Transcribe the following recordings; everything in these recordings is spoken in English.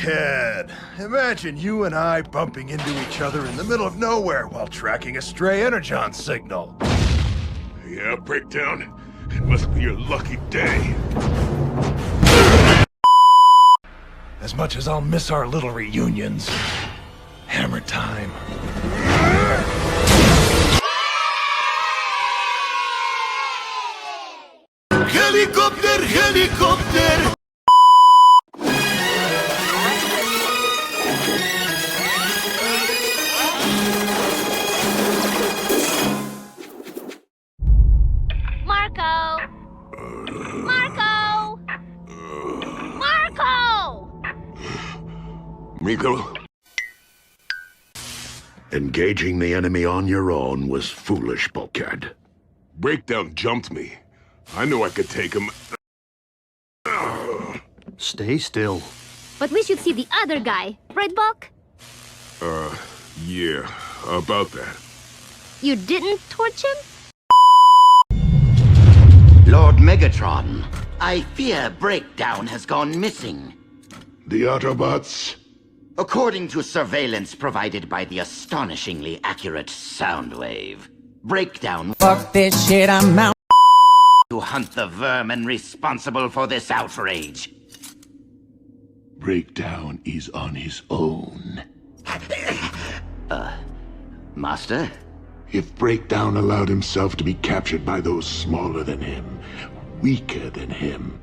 kid. Imagine you and I bumping into each other in the middle of nowhere while tracking a stray energon signal. Yeah, Breakdown. It must be your lucky day. As much as I'll miss our little reunions, hammer time. Helicopter, helicopter! Marco! Marco! Marco! Miko? Engaging the enemy on your own was foolish, bulkhead. Breakdown jumped me. I knew I could take him. Stay still. But we should see the other guy, right, Bulk? Yeah, about that. You didn't torch him? Lord Megatron, I fear Breakdown has gone missing. The Autobots? According to surveillance provided by the astonishingly accurate Soundwave, Breakdown Fuck this shit, I'm out. to hunt the vermin responsible for this outrage. Breakdown is on his own. Master? If Breakdown allowed himself to be captured by those smaller than him, weaker than him,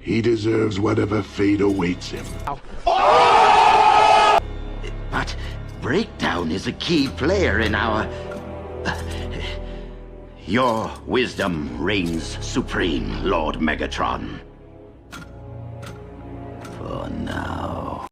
he deserves whatever fate awaits him. But Breakdown is a key player in our... Your wisdom reigns supreme, Lord Megatron. For now...